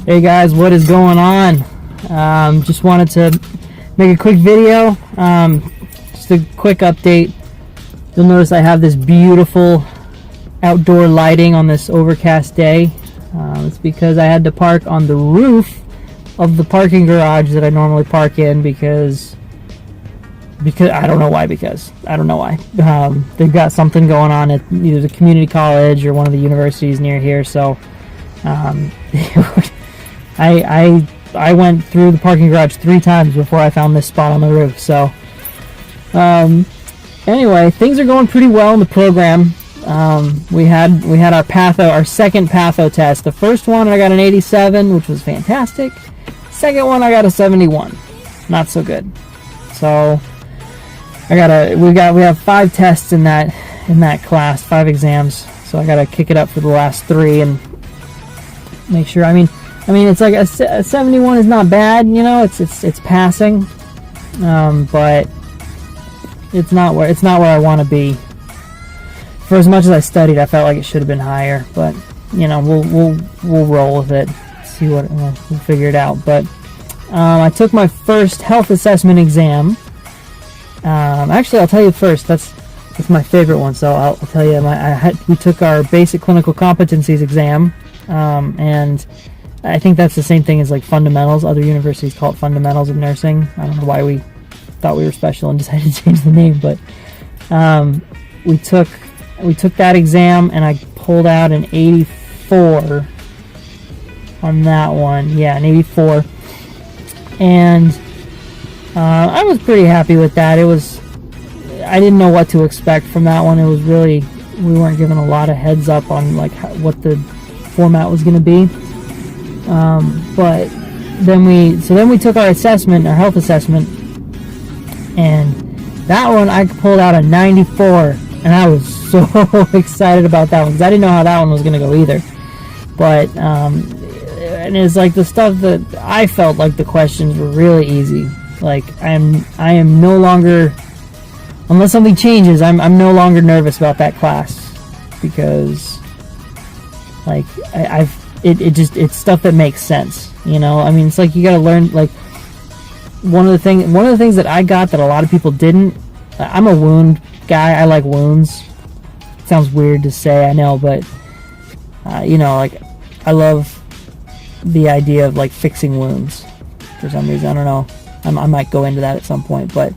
Hey guys, what is going on? Just wanted to make a quick video, just a quick update. You'll notice I have this beautiful outdoor lighting on this overcast day. It's because I had to park on the roof of the parking garage that I normally park in because I don't know why. They've got something going on at either the community college or one of the universities near here, so I went through the parking garage 3 times before I found this spot on the roof. So anyway, things are going pretty well in the program. We had our second patho test. The first one I got an 87, which was fantastic. Second one I got a 71, not so good. So we have 5 tests in that class, 5 exams. So I gotta kick it up for the last 3 and make sure. I mean, it's like a 71 is not bad, you know. It's passing, but it's not where I want to be. For as much as I studied, I felt like it should have been higher. But you know, we'll roll with it. See what we'll figure it out. But I took my first health assessment exam. Actually, I'll tell you first. That's my favorite one. So I'll tell you. We took our basic clinical competencies exam, and I think that's the same thing as like fundamentals. Other universities call it fundamentals of nursing. I don't know why we thought we were special and decided to change the name, but we took that exam and I pulled out an 84 on that one. Yeah, an 84, and I was pretty happy with that. I didn't know what to expect from that one. It was really, we weren't given a lot of heads up on like what the format was going to be. But then we took our health assessment, and that one I pulled out a 94, and I was so excited about that one because I didn't know how that one was going to go either. But and it's like the stuff that I felt like the questions were really easy. Like I am no longer, unless something changes, I'm no longer nervous about that class because like it's stuff that makes sense, you know. I mean, it's like you got to learn. Like one of the things that I got that a lot of people didn't. I'm a wound guy. I like wounds. It sounds weird to say, I know, but you know, like I love the idea of like fixing wounds for some reason. I don't know. I might go into that at some point, but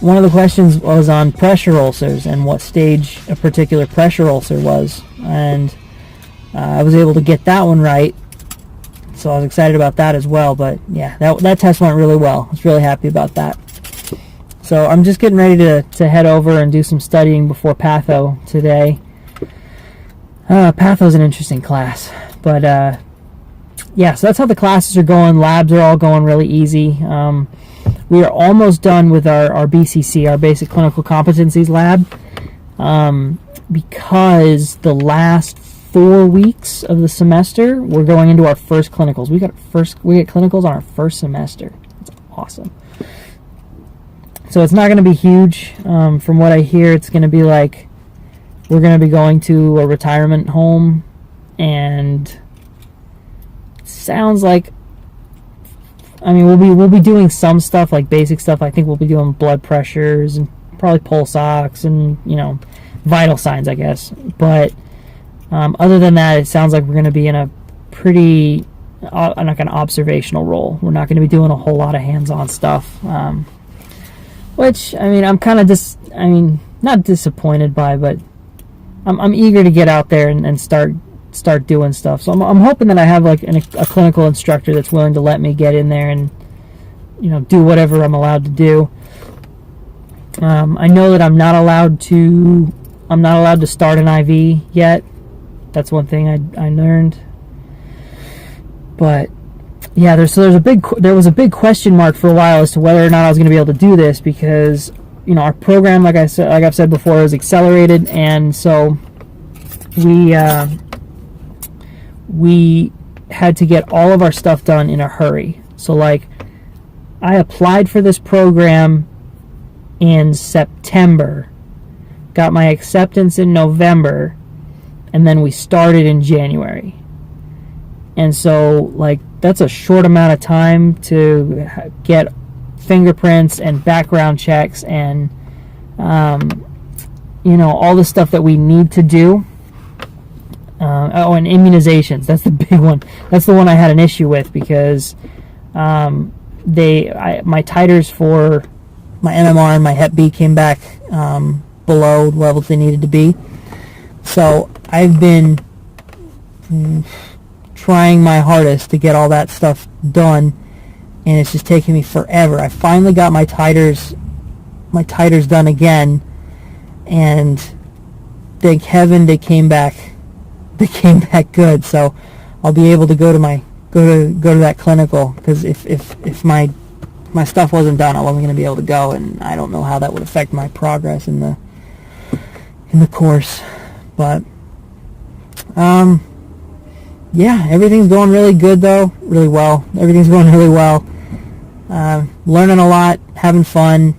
one of the questions was on pressure ulcers and what stage a particular pressure ulcer was, and I was able to get that one right, so I was excited about that as well. But yeah, that test went really well. I was really happy about that. So I'm just getting ready to head over and do some studying before patho today. Patho's an interesting class, but yeah, so that's how the classes are going. Labs are all going really easy. We are almost done with our BCC, our Basic Clinical Competencies lab, because the last 4 weeks of the semester we're going into our first clinicals. We get clinicals on our first semester. It's awesome. So it's not going to be huge. From what I hear, it's going to be like we're going to be going to a retirement home, and sounds like, I mean, we'll be doing some stuff like basic stuff. I think we'll be doing blood pressures and probably pulse ox and, you know, vital signs, I guess. But other than that, it sounds like we're going to be in a pretty like an observational role. We're not going to be doing a whole lot of hands-on stuff, which, I mean, I'm kind of not disappointed by, but I'm eager to get out there and start doing stuff. So I'm hoping that I have like a clinical instructor that's willing to let me get in there and, you know, do whatever I'm allowed to do. I know that I'm not allowed to start an IV yet. That's one thing I learned. But yeah, there was a big question mark for a while as to whether or not I was going to be able to do this, because, you know, our program, like I've said before, is accelerated, and so we had to get all of our stuff done in a hurry. So like, I applied for this program in September, got my acceptance in November, and then we started in January. And so, like, that's a short amount of time to get fingerprints and background checks and, all the stuff that we need to do. And immunizations. That's the big one. That's the one I had an issue with because my titers for my MMR and my Hep B came back below the levels they needed to be. So I've been trying my hardest to get all that stuff done, and it's just taking me forever. I finally got my titers done again, and thank heaven they came back good. So I'll be able to go to that clinical, because if my stuff wasn't done, I wasn't going to be able to go, and I don't know how that would affect my progress in the course. But yeah, everything's going really good though, really well. Everything's going really well. Learning a lot, having fun.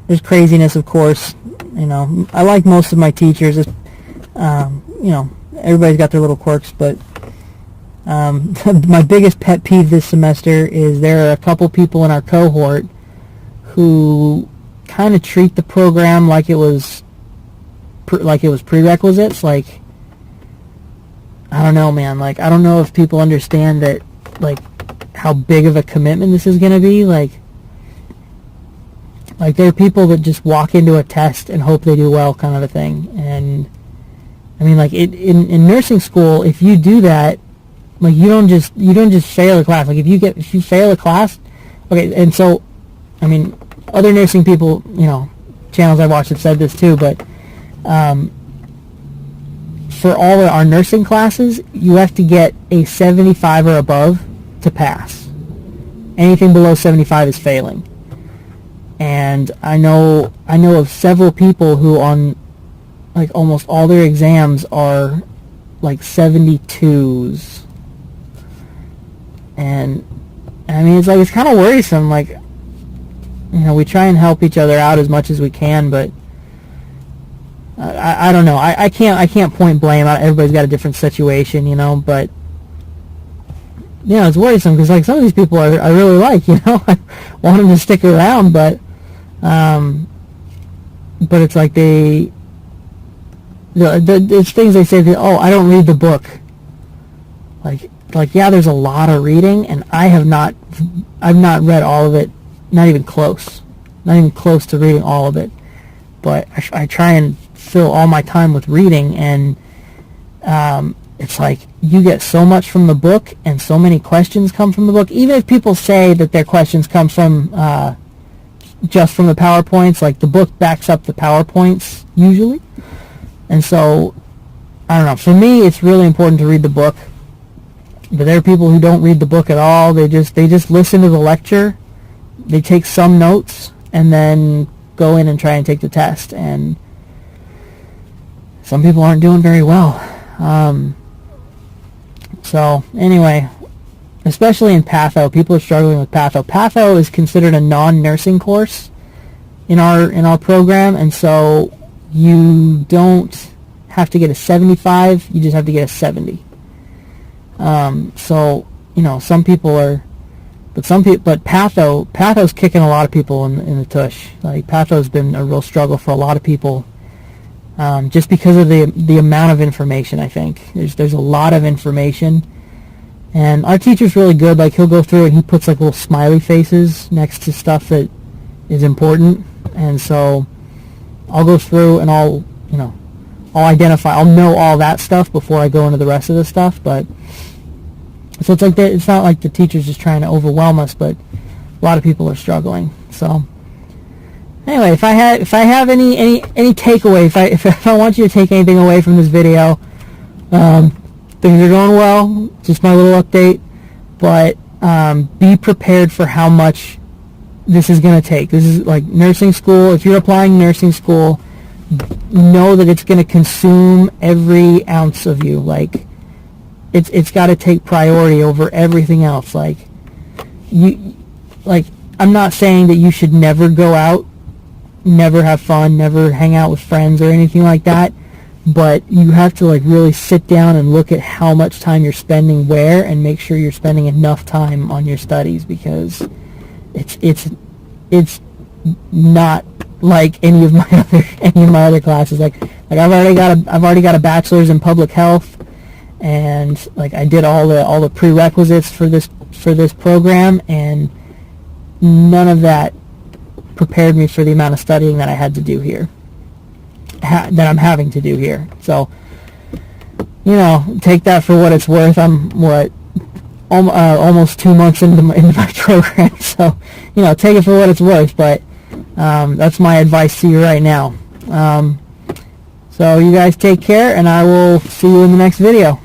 There's craziness, of course. I like most of my teachers. Everybody's got their little quirks, but my biggest pet peeve this semester is there are a couple people in our cohort who kind of treat the program like it was prerequisites. Like, I don't know, man. Like, I don't know if people understand that, like, how big of a commitment this is going to be. Like there are people that just walk into a test and hope they do well, kind of a thing. And I mean, like, in nursing school, if you do that, like, you don't just fail a class. Like, if you fail a class, okay. And so, I mean, other nursing people, channels I watched have said this too, but for all of our nursing classes, you have to get a 75 or above to pass. Anything below 75 is failing. And I know of several people who on, like, almost all their exams are like 72s. And I mean, it's kind of worrisome. Like, we try and help each other out as much as we can, but I don't know. I can't point blame out. Everybody's got a different situation, but it's worrisome because, like, some of these people I really like, I want them to stick around, but it's like it's things they say that, I don't read the book. Like, yeah, there's a lot of reading, and I've not read all of it, not even close to reading all of it, but I try and fill all my time with reading, and it's like you get so much from the book, and so many questions come from the book. Even if people say that their questions come from just from the PowerPoints, like, the book backs up the PowerPoints usually. And so, I don't know, for me it's really important to read the book. But there are people who don't read the book at all. They just listen to the lecture, they take some notes, and then go in and try and take the test. And some people aren't doing very well. So anyway, especially in patho, people are struggling with patho. Patho is considered a non-nursing course in our program, and so you don't have to get a 75, you just have to get a 70. So, some people are, but patho's kicking a lot of people in the tush. Like, patho's been a real struggle for a lot of people, just because of the amount of information. I think there's a lot of information, and our teacher's really good. Like, he'll go through and he puts, like, little smiley faces next to stuff that is important, and so I'll go through and I'll identify, I'll know all that stuff before I go into the rest of the stuff. But so it's like it's not like the teacher's just trying to overwhelm us, but a lot of people are struggling. So anyway, if I have any takeaway, if I want you to take anything away from this video, things are going well. Just my little update, but be prepared for how much this is going to take. This is like nursing school. If you're applying nursing school, know that it's going to consume every ounce of you. Like, it's got to take priority over everything else. Like, I'm not saying that you should never go out, never have fun, never hang out with friends or anything like that, but you have to like really sit down and look at how much time you're spending where, and make sure you're spending enough time on your studies, because it's not like any of my other classes. Like I've already got a bachelor's in public health, and like I did all the prerequisites for this program, and none of that prepared me for the amount of studying that I had to do here, that I'm having to do here. So, take that for what it's worth. I'm almost 2 months into my program, so take it for what it's worth. But that's my advice to you right now. So you guys take care, and I will see you in the next video.